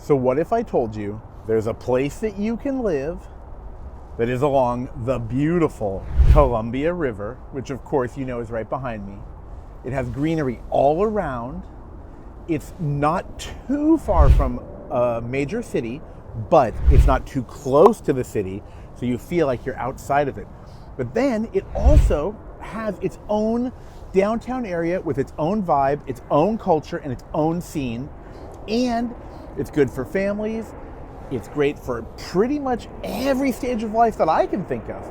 So what if I told you there's a place that you can live that is along the beautiful Columbia River, which of course you know is right behind me. It has greenery all around. It's not too far from a major city, but it's not too close to the city, so you feel like you're outside of it. But then it also has its own downtown area with its own vibe, its own culture, and its own scene. And it's good for families. It's great for pretty much every stage of life that I can think of.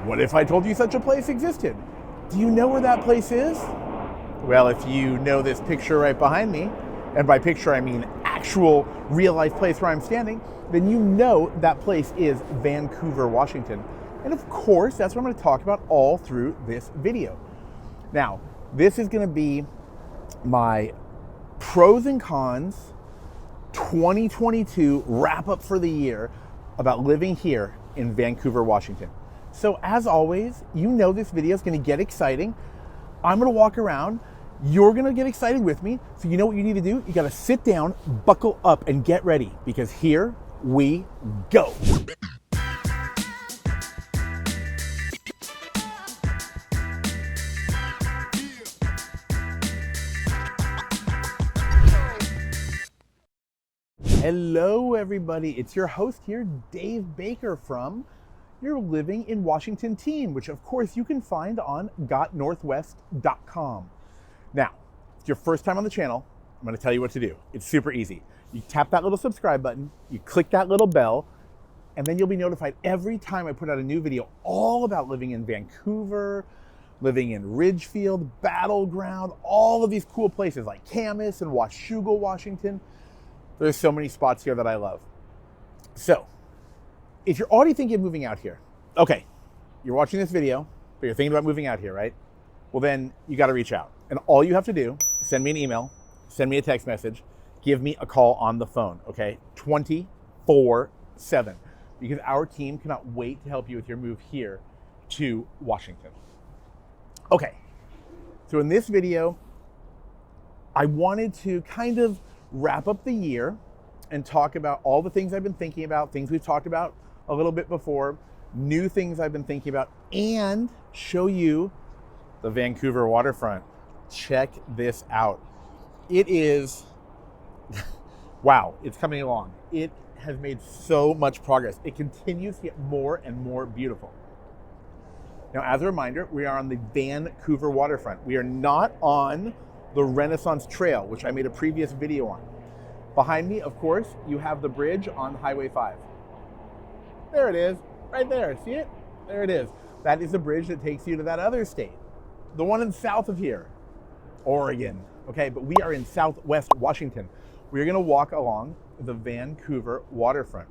What if I told you such a place existed? Do you know where that place is? Well, if you know this picture right behind me, and by picture I mean actual real life place where I'm standing, then you know that place is Vancouver, Washington. And of course, that's what I'm going to talk about all through this video. Now, this is going to be my pros and cons 2022 wrap up for the year about living here in Vancouver, Washington. So as always, you know this video is going to get exciting. I'm going to walk around. You're going to get excited with me. So you know what you need to do? You got to sit down, buckle up, and get ready, because here we go. Hello everybody, it's your host here, Dave Baker from your Living in Washington team, which of course you can find on gotnorthwest.com. Now, if it's your first time on the channel, I'm going to tell you what to do. It's super easy. You tap that little subscribe button, you click that little bell, and then you'll be notified every time I put out a new video all about living in Vancouver, living in Ridgefield, Battleground, all of these cool places like Camas and Washougal, Washington. There's so many spots here that I love. So, if you're already thinking of moving out here, okay, you're watching this video, but you're thinking about moving out here, right? Well, then you got to reach out. And all you have to do is send me an email, send me a text message, give me a call on the phone, okay? 24/7. Because our team cannot wait to help you with your move here to Washington. Okay, so in this video, I wanted to kind of wrap up the year and talk about all the things I've been thinking about, things we've talked about a little bit before, new things I've been thinking about, and show you the Vancouver Waterfront. Check this out. It is, wow, it's coming along. It has made so much progress. It continues to get more and more beautiful. Now, as a reminder, we are on the Vancouver Waterfront. We are not on the Renaissance Trail, which I made a previous video on. Behind me, of course, you have the bridge on Highway 5. There it is, right there, see it? There it is. That is the bridge that takes you to that other state, the one in south of here, Oregon. Okay, but we are in Southwest Washington. We're gonna walk along the Vancouver Waterfront.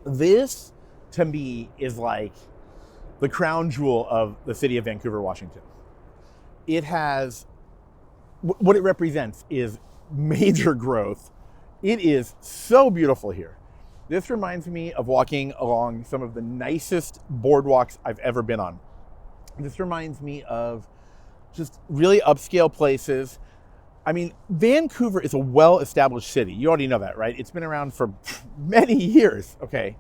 This, to me, is like the crown jewel of the city of Vancouver, Washington. It has, what it represents is major growth. It is so beautiful here. This reminds me of walking along some of the nicest boardwalks I've ever been on. This reminds me of just really upscale places. I mean, Vancouver is a well-established city. You already know that, right? It's been around for many years, okay?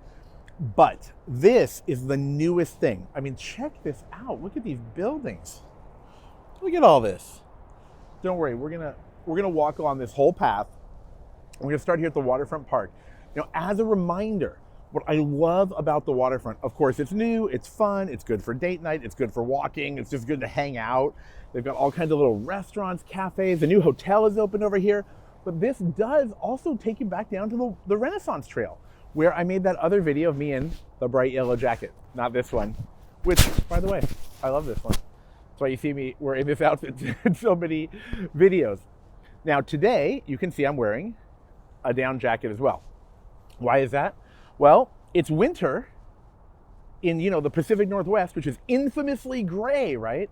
But this is the newest thing. I mean, check this out. Look at these buildings. Look at all this. Don't worry, we're gonna walk along this whole path. We're gonna start here at the Waterfront Park. Now, as a reminder, what I love about the waterfront, of course, it's new, it's fun, it's good for date night, it's good for walking, it's just good to hang out. They've got all kinds of little restaurants, cafes, the new hotel is open over here. But this does also take you back down to the Renaissance Trail, where I made that other video of me in the bright yellow jacket, not this one, which, by the way, I love this one. That's why you see me wearing this outfit in so many videos. Now today, you can see I'm wearing a down jacket as well. Why is that? Well, it's winter in, the Pacific Northwest, which is infamously gray, right?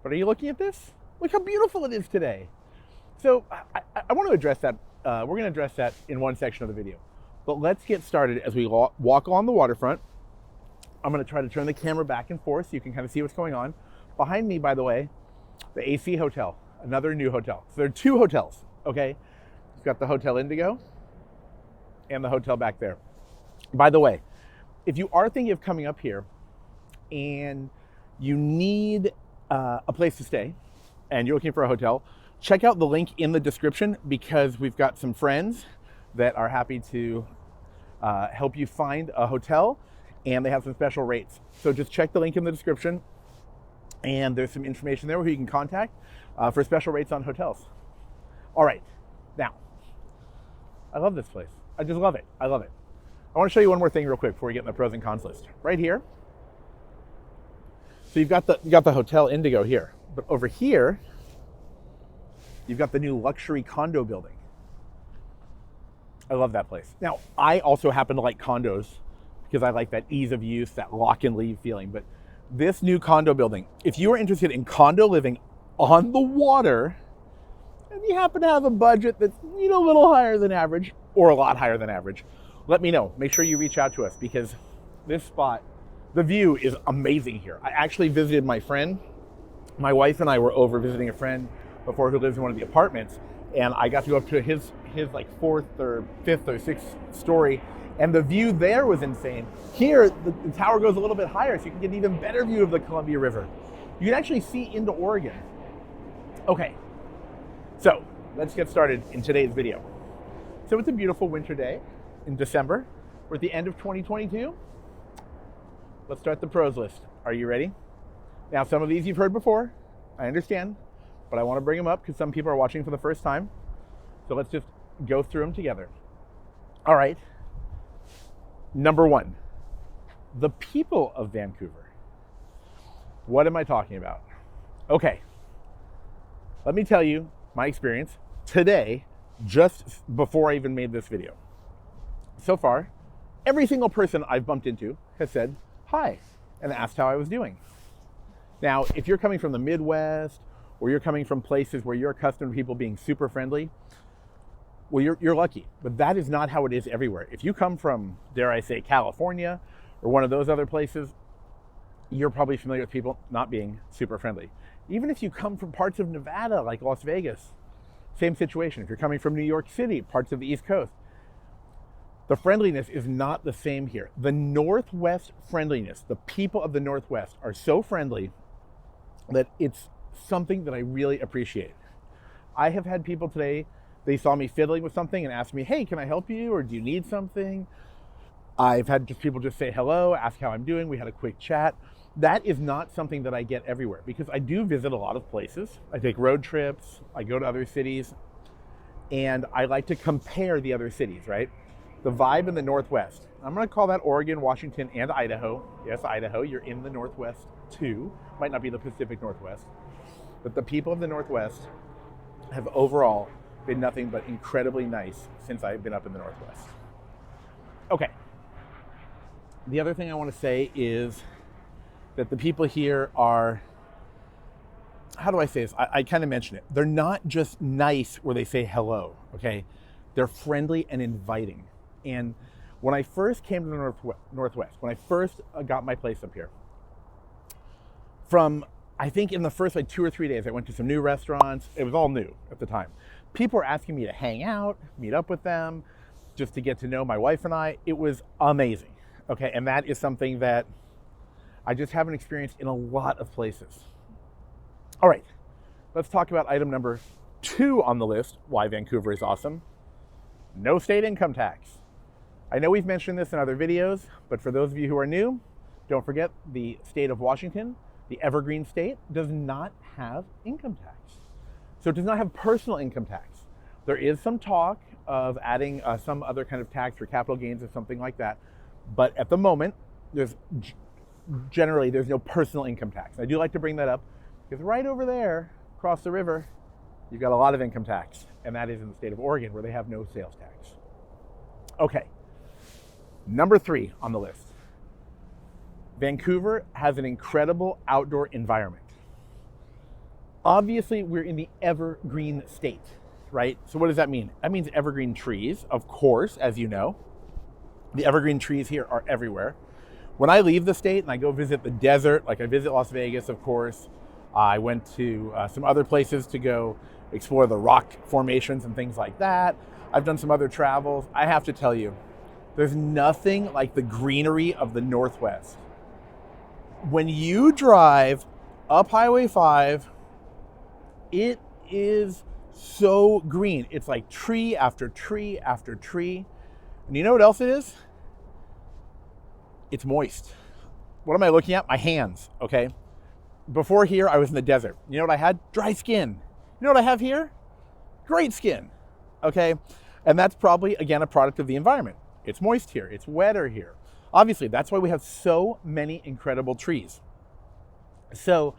But are you looking at this? Look how beautiful it is today. So I want to address that. We're going to address that in one section of the video. But let's get started as we walk on the waterfront. I'm going to try to turn the camera back and forth so you can kind of see what's going on. Behind me, by the way, the AC Hotel, another new hotel. So there are two hotels, okay? You've got the Hotel Indigo, and the hotel back there. By the way, if you are thinking of coming up here and you need a place to stay and you're looking for a hotel, check out the link in the description because we've got some friends that are happy to help you find a hotel, and they have some special rates. So just check the link in the description, and there's some information there who you can contact for special rates on hotels. All right, now, I love this place. I just love it. I love it. I want to show you one more thing real quick before we get in the pros and cons list. Right here. So you've got the Hotel Indigo here, but over here, you've got the new luxury condo building. I love that place. Now, I also happen to like condos because I like that ease of use, that lock and leave feeling. But this new condo building, if you are interested in condo living on the water, and you happen to have a budget that's a little higher than average or a lot higher than average, let me know. Make sure you reach out to us because this spot, the view is amazing here. I actually visited my friend. My wife and I were over visiting a friend before who lives in one of the apartments, and I got to go up to his like 4th or 5th or 6th story, and the view there was insane. Here, the tower goes a little bit higher, so you can get an even better view of the Columbia River. You can actually see into Oregon. Okay, so let's get started in today's video. So it's a beautiful winter day in December. We're at the end of 2022. Let's start the pros list. Are you ready? Now, some of these you've heard before, I understand, but I want to bring them up because some people are watching for the first time. So let's just go through them together. All right. Number 1, the people of Vancouver. What am I talking about? Okay. Let me tell you my experience today, just before I even made this video. So far, every single person I've bumped into has said hi and asked how I was doing. Now, if you're coming from the Midwest or you're coming from places where you're accustomed to people being super friendly, well, you're lucky, but that is not how it is everywhere. If you come from, dare I say, California or one of those other places, you're probably familiar with people not being super friendly. Even if you come from parts of Nevada, like Las Vegas, same situation. If you're coming from New York City, parts of the East Coast, the friendliness is not the same here. The Northwest friendliness, the people of the Northwest are so friendly that it's something that I really appreciate. I have had people today, they saw me fiddling with something and asked me, hey, can I help you? Or do you need something? I've had people just say hello, ask how I'm doing. We had a quick chat. That is not something that I get everywhere because I do visit a lot of places. I take road trips, I go to other cities, and I like to compare the other cities, right? The vibe in the Northwest. I'm going to call that Oregon, Washington, and Idaho. Yes, Idaho, you're in the Northwest too. Might not be the Pacific Northwest. But the people of the Northwest have overall been nothing but incredibly nice since I've been up in the Northwest. Okay. The other thing I want to say is that the people here are, how do I say this? I kind of mentioned it. They're not just nice where they say hello, okay? They're friendly and inviting. And when I first came to the Northwest, when I first got my place up here, I think in the first 2 or 3 days, I went to some new restaurants. It was all new at the time. People were asking me to hang out, meet up with them, just to get to know my wife and I. It was amazing, okay? And that is something that I just haven't experienced in a lot of places. All right, let's talk about item number 2 on the list, why Vancouver is awesome. No state income tax. I know we've mentioned this in other videos, but for those of you who are new, don't forget the state of Washington, the evergreen state, does not have income tax. So it does not have personal income tax. There is some talk of adding some other kind of tax for capital gains or something like that. But at the moment, there's no personal income tax. I do like to bring that up because right over there, across the river, you've got a lot of income tax, and that is in the state of Oregon where they have no sales tax. Okay, number 3 on the list. Vancouver has an incredible outdoor environment. Obviously, we're in the evergreen state, right? So what does that mean? That means evergreen trees, of course, as you know. The evergreen trees here are everywhere. When I leave the state and I go visit the desert, like I visit Las Vegas, of course, I went to some other places to go explore the rock formations and things like that. I've done some other travels. I have to tell you, there's nothing like the greenery of the Northwest. When you drive up Highway 5, it is so green. It's like tree after tree after tree. And you know what else it is? It's moist. What am I looking at? My hands, okay? Before here, I was in the desert. You know what I had? Dry skin. You know what I have here? Great skin, okay? And that's probably, again, a product of the environment. It's moist here. It's wetter here. Obviously, that's why we have so many incredible trees. So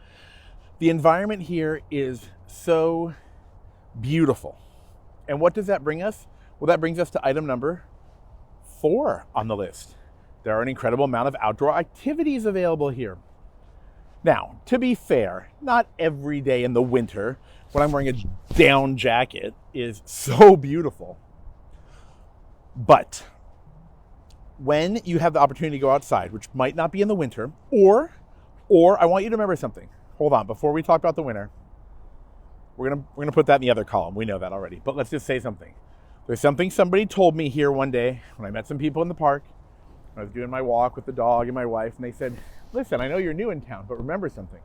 the environment here is so beautiful. And what does that bring us? Well, that brings us to item number 4 on the list. There are an incredible amount of outdoor activities available here. Now, to be fair, not every day in the winter when I'm wearing a down jacket is so beautiful. But when you have the opportunity to go outside, which might not be in the winter, or I want you to remember something. Hold on, before we talk about the winter, we're gonna put that in the other column. We know that already, but let's just say something. There's something somebody told me here one day when I met some people in the park. I was doing my walk with the dog and my wife, and they said, listen, I know you're new in town, but remember something.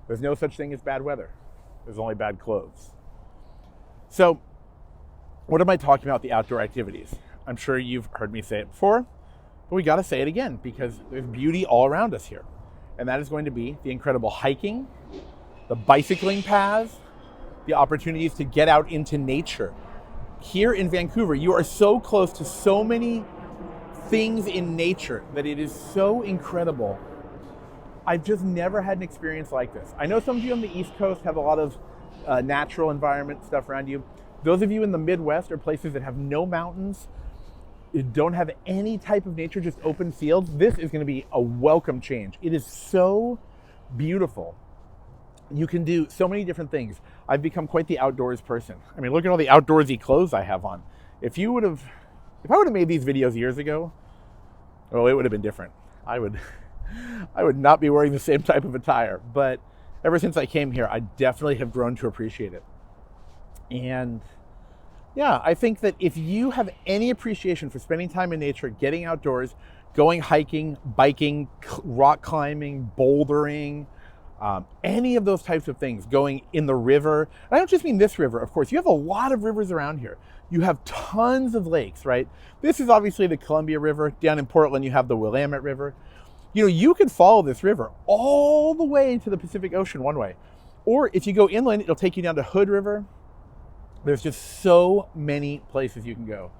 There's no such thing as bad weather. There's only bad clothes. So what am I talking about, the outdoor activities? I'm sure you've heard me say it before, but we got to say it again because there's beauty all around us here. And that is going to be the incredible hiking, the bicycling paths, the opportunities to get out into nature. Here in Vancouver, you are so close to so many things in nature that it is so incredible. I've just never had an experience like this. I know some of you on the East Coast have a lot of natural environment stuff around you. Those of you in the Midwest are places that have no mountains, don't have any type of nature, just open fields. This is going to be a welcome change. It is so beautiful. You can do so many different things. I've become quite the outdoors person. I mean, look at all the outdoorsy clothes I have on. If I would have made these videos years ago, well, it would have been different. I would not be wearing the same type of attire. But ever since I came here, I definitely have grown to appreciate it. And yeah, I think that if you have any appreciation for spending time in nature, getting outdoors, going hiking, biking, rock climbing, bouldering, any of those types of things, going in the river. And I don't just mean this river, of course. You have a lot of rivers around here. You have tons of lakes, right? This is obviously the Columbia River. Down in Portland, you have the Willamette River. You know, you can follow this river all the way to the Pacific Ocean one way. Or if you go inland, it'll take you down to Hood River. There's just so many places you can go.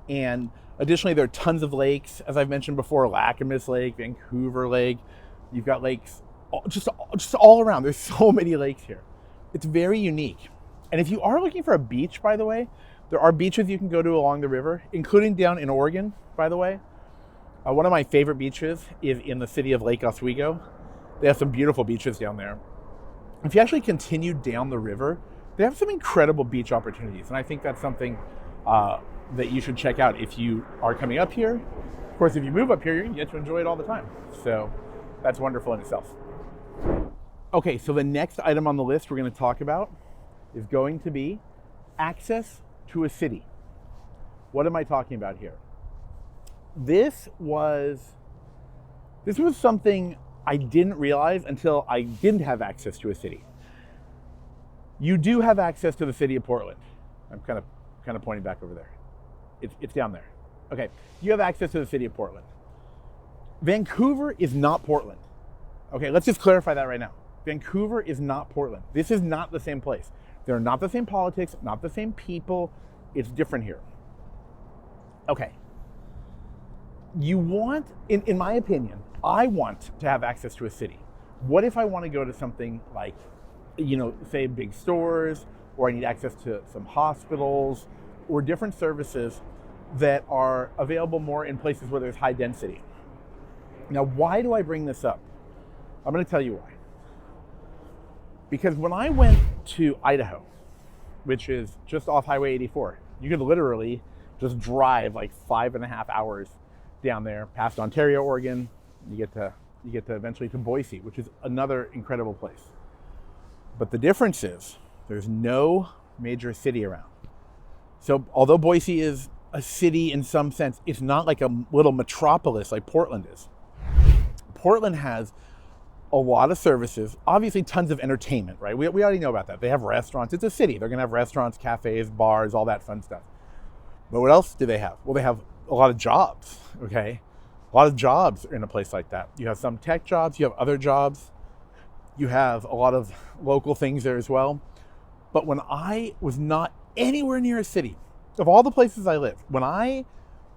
And additionally, there are tons of lakes. As I've mentioned before, Lacamas Lake, Vancouver Lake. You've got lakes just all around. There's so many lakes here. It's very unique. And if you are looking for a beach, by the way, there are beaches you can go to along the river, including down in Oregon, by the way. One of my favorite beaches is in the city of Lake Oswego. They have some beautiful beaches down there. If you actually continue down the river, they have some incredible beach opportunities. And I think that's something that you should check out if you are coming up here. Of course, if you move up here, you're going to get to enjoy it all the time. So that's wonderful in itself. Okay, so the next item on the list we're going to talk about is going to be access to a city. What am I talking about here? This was something I didn't realize until I didn't have access to a city. You do have access to the city of Portland. I'm kind of pointing back over there. It's down there. Okay, you have access to the city of Portland. Vancouver is not Portland. Okay, let's just clarify that right now. Vancouver is not Portland. This is not the same place. They're not the same politics, not the same people. It's different here. Okay. You want, in my opinion, I want to have access to a city. What if I want to go to something like, say big stores, or I need access to some hospitals, or different services that are available more in places where there's high density. Now, why do I bring this up? I'm going to tell you why. Because when I went to Idaho, which is just off Highway 84, you could literally just drive like 5.5 hours down there past Ontario, Oregon. You get to eventually to Boise, which is another incredible place. But the difference is there's no major city around. So although Boise is a city in some sense, it's not like a little metropolis like Portland is. Portland has a lot of services, obviously tons of entertainment, right? We already know about that. They have restaurants. It's a city. They're going to have restaurants, cafes, bars, all that fun stuff. But what else do they have? Well, they have a lot of jobs, okay? A lot of jobs in a place like that. You have some tech jobs. You have other jobs. You have a lot of local things there as well. But when I was not anywhere near a city, of all the places I lived, when I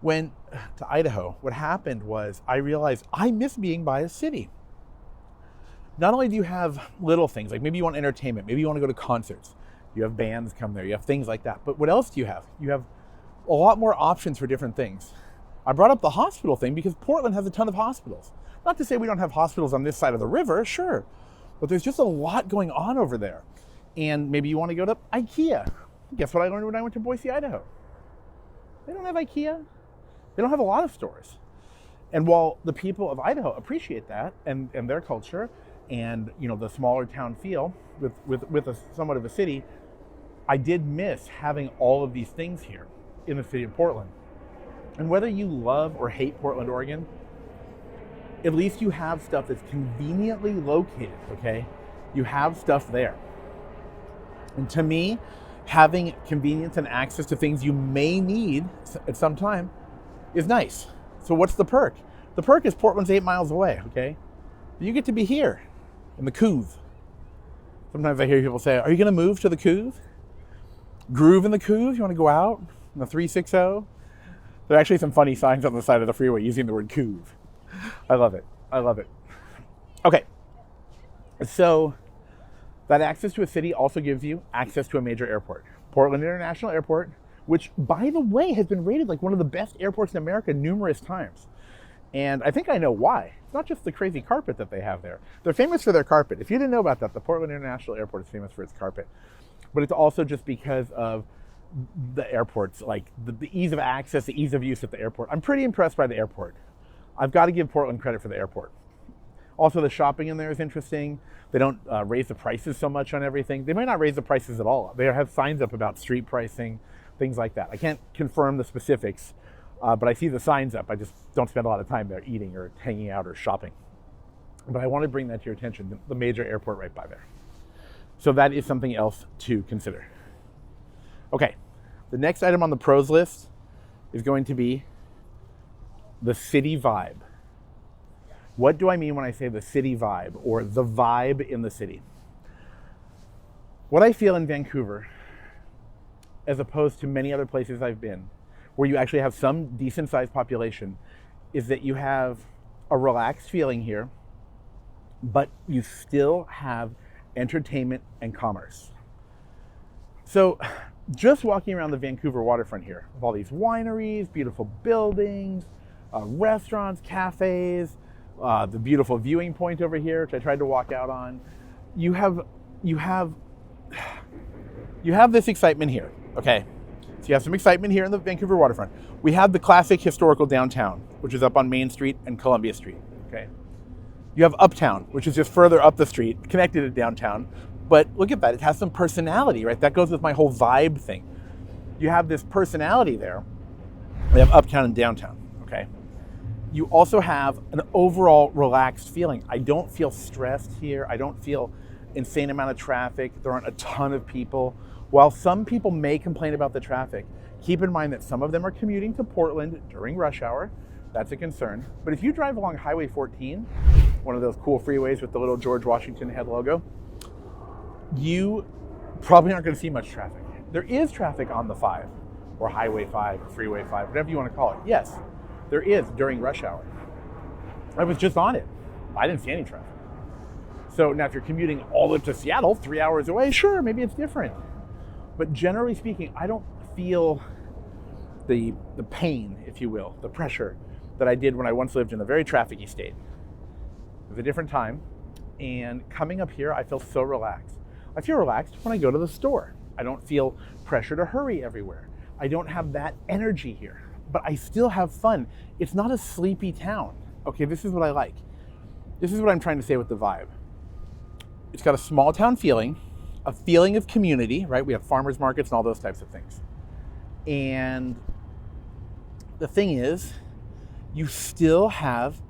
went to Idaho, what happened was I realized I miss being by a city. Not only do you have little things, like maybe you want entertainment, maybe you want to go to concerts, you have bands come there, you have things like that. But what else do you have? You have a lot more options for different things. I brought up the hospital thing because Portland has a ton of hospitals. Not to say we don't have hospitals on this side of the river, sure, but there's just a lot going on over there. And maybe you want to go to IKEA. Guess what I learned when I went to Boise, Idaho? They don't have IKEA. They don't have a lot of stores. And while the people of Idaho appreciate that and their culture and the smaller town feel with a somewhat of a city, I did miss having all of these things here in the city of Portland. And whether you love or hate Portland, Oregon, at least you have stuff that's conveniently located, okay? You have stuff there. And to me, having convenience and access to things you may need at some time is nice. So what's the perk? The perk is Portland's 8 miles away, okay? You get to be here in the Couve. Sometimes I hear people say, are you gonna move to the Couve? Groove in the Couve? You wanna go out in the 360? There are actually some funny signs on the side of the freeway using the word Couve. I love it. I love it. Okay. So that access to a city also gives you access to a major airport. Portland International Airport, which, by the way, has been rated like one of the best airports in America numerous times. And I think I know why. It's not just the crazy carpet that they have there. They're famous for their carpet. If you didn't know about that, the Portland International Airport is famous for its carpet. But it's also just because of the airports, like the ease of access, the ease of use at the airport. I'm pretty impressed by the airport. I've got to give Portland credit for the airport. Also, the shopping in there is interesting. They don't raise the prices so much on everything. They might not raise the prices at all. They have signs up about street pricing, things like that. I can't confirm the specifics, but I see the signs up. I just don't spend a lot of time there eating or hanging out or shopping. But I want to bring that to your attention, the major airport right by there. So that is something else to consider. Okay, the next item on the pros list is going to be the city vibe. What do I mean when I say the city vibe or the vibe in the city? What I feel in Vancouver, as opposed to many other places I've been, where you actually have some decent sized population, is that you have a relaxed feeling here, but you still have entertainment and commerce. So just walking around the Vancouver Waterfront here, with all these wineries, beautiful buildings, restaurants, cafes, the beautiful viewing point over here, which I tried to walk out on, you have this excitement here, okay? So you have some excitement here in the Vancouver Waterfront. We have the classic historical downtown, which is up on Main Street and Columbia Street, okay? You have Uptown, which is just further up the street, connected to downtown. But look at that, it has some personality, right? That goes with my whole vibe thing. You have this personality there. We have Uptown and Downtown, okay? You also have an overall relaxed feeling. I don't feel stressed here. I don't feel insane amount of traffic. There aren't a ton of people. While some people may complain about the traffic, keep in mind that some of them are commuting to Portland during rush hour. That's a concern. But if you drive along Highway 14, one of those cool freeways with the little George Washington head logo, you probably aren't going to see much traffic. There is traffic on the 5 or Highway 5 or Freeway 5, whatever you want to call it. Yes, there is during rush hour. I was just on it. I didn't see any traffic. So now if you're commuting all the way to Seattle, 3 hours away, sure, maybe it's different. But generally speaking, I don't feel the pain, if you will, the pressure that I did when I once lived in a very trafficy state. It was a different time. And coming up here, I feel so relaxed. I feel relaxed when I go to the store. I don't feel pressure to hurry everywhere. I don't have that energy here, but I still have fun. It's not a sleepy town. Okay, this is what I like. This is what I'm trying to say with the vibe. It's got a small town feeling. a feeling of community, right? We have farmers markets and all those types of things. And the thing is, you still have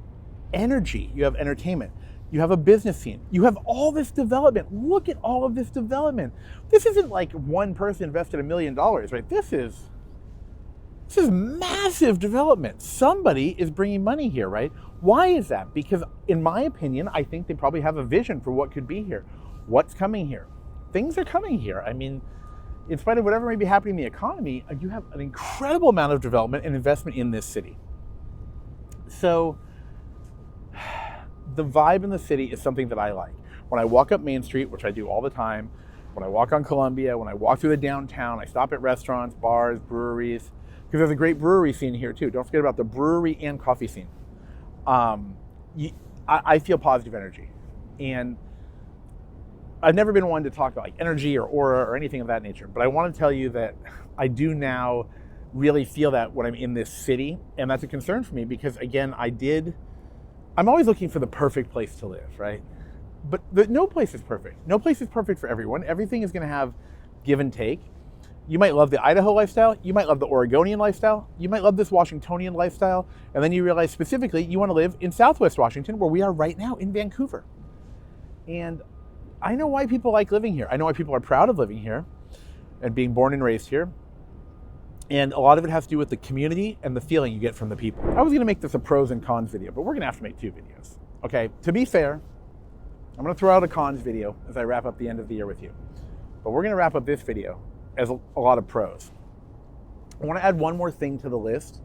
energy, you have entertainment, you have a business scene, you have all this development. Look at all of this development. This isn't like one person invested $1 million, right? This is massive development. Somebody is bringing money here, right? Why is that? Because in my opinion, I think they probably have a vision for what could be here, what's coming here. Things are coming here. I mean, in spite of whatever may be happening in the economy, you have an incredible amount of development and investment in this city. So the vibe in the city is something that I like. When I walk up Main Street, which I do all the time, when I walk on Columbia, when I walk through the downtown, I stop at restaurants, bars, breweries, because there's a great brewery scene here too. Don't forget about the brewery and coffee scene. I feel positive energy. And I've never been one to talk about like energy or aura or anything of that nature, but I want to tell you that I do now really feel that when I'm in this city, and that's a concern for me because again, I'm always looking for the perfect place to live, right? But no place is perfect. No place is perfect for everyone. Everything is going to have give and take. You might love the Idaho lifestyle. You might love the Oregonian lifestyle. You might love this Washingtonian lifestyle. And then you realize specifically you want to live in Southwest Washington, where we are right now in Vancouver. And I know why people like living here. I know why people are proud of living here and being born and raised here. And a lot of it has to do with the community and the feeling you get from the people. I was going to make this a pros and cons video, but we're going to have to make 2 videos. Okay, to be fair, I'm going to throw out a cons video as I wrap up the end of the year with you. But we're going to wrap up this video as a lot of pros. I want to add one more thing to the list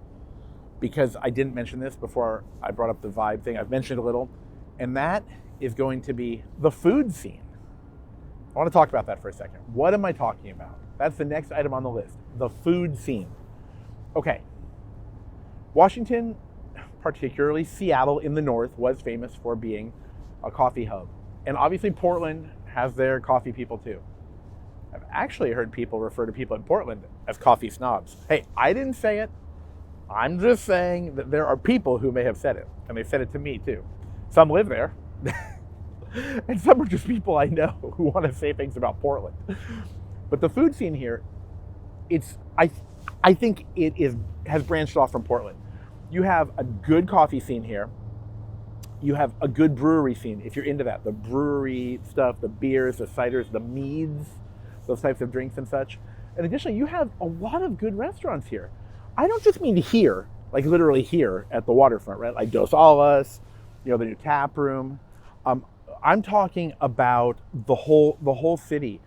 because I didn't mention this before I brought up the vibe thing. I've mentioned it a little, and that is going to be the food scene. I want to talk about that for a second. What am I talking about? That's the next item on the list, the food scene. Okay, Washington, particularly Seattle in the north, was famous for being a coffee hub. And obviously Portland has their coffee people too. I've actually heard people refer to people in Portland as coffee snobs. Hey, I didn't say it. I'm just saying that there are people who may have said it, and they've said it to me too. Some live there. And some are just people I know who want to say things about Portland. But the food scene here, I think it has branched off from Portland. You have a good coffee scene here. You have a good brewery scene, if you're into that. The brewery stuff, the beers, the ciders, the meads, those types of drinks and such. And additionally, you have a lot of good restaurants here. I don't just mean here, like literally here at the waterfront, right? Like Dos Alas, the new tap room. I'm talking about the whole city.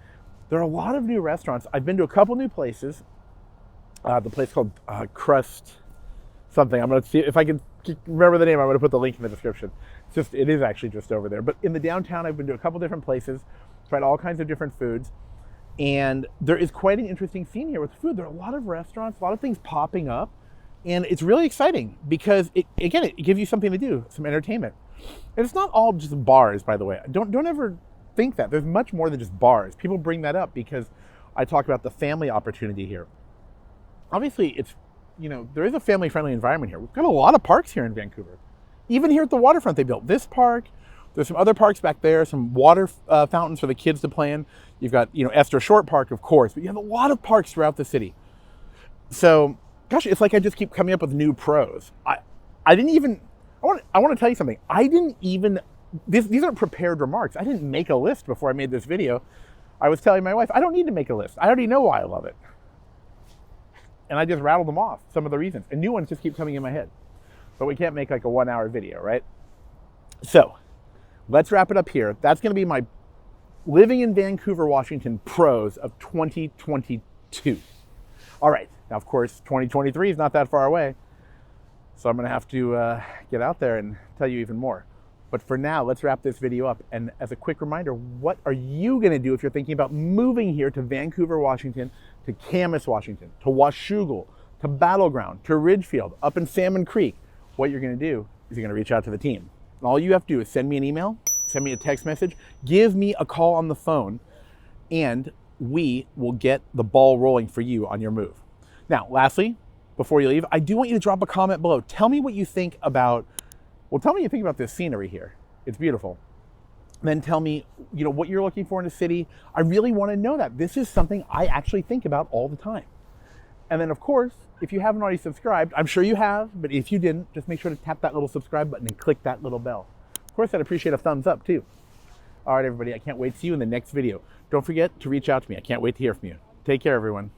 There are a lot of new restaurants. I've been to a couple new places. The place called Crust something. I'm going to see if I can remember the name. I'm going to put the link in the description. It is actually just over there. But in the downtown, I've been to a couple different places, tried all kinds of different foods. And there is quite an interesting scene here with food. There are a lot of restaurants, a lot of things popping up. And it's really exciting because, it gives you something to do, some entertainment. And it's not all just bars, by the way. Don't ever think that. There's much more than just bars. People bring that up because I talk about the family opportunity here. Obviously, it's, there is a family-friendly environment here. We've got a lot of parks here in Vancouver. Even here at the waterfront, they built this park. There's some other parks back there, some water fountains for the kids to play in. You've got, Esther Short Park, of course, but you have a lot of parks throughout the city. So, gosh, it's like I just keep coming up with new pros. I want to tell you something. These aren't prepared remarks. I didn't make a list before I made this video. I was telling my wife, I don't need to make a list. I already know why I love it. And I just rattled them off, some of the reasons. And new ones just keep coming in my head. But we can't make like a 1-hour video, right? So, let's wrap it up here. That's going to be my living in Vancouver, Washington pros of 2022. All right. Now, of course, 2023 is not that far away. So I'm going to have to get out there and tell you even more. But for now, let's wrap this video up. And as a quick reminder, what are you going to do if you're thinking about moving here to Vancouver, Washington, to Camas, Washington, to Washougal, to Battleground, to Ridgefield, up in Salmon Creek? What you're going to do is you're going to reach out to the team. And all you have to do is send me an email, send me a text message, give me a call on the phone, and we will get the ball rolling for you on your move. Now, lastly, before you leave, I do want you to drop a comment below. Tell me what you think about, tell me what you think about this scenery here. It's beautiful. Then tell me, what you're looking for in a city. I really want to know that. This is something I actually think about all the time. And then, of course, if you haven't already subscribed, I'm sure you have, but if you didn't, just make sure to tap that little subscribe button and click that little bell. Of course, I'd appreciate a thumbs up too. All right, everybody, I can't wait to see you in the next video. Don't forget to reach out to me. I can't wait to hear from you. Take care, everyone.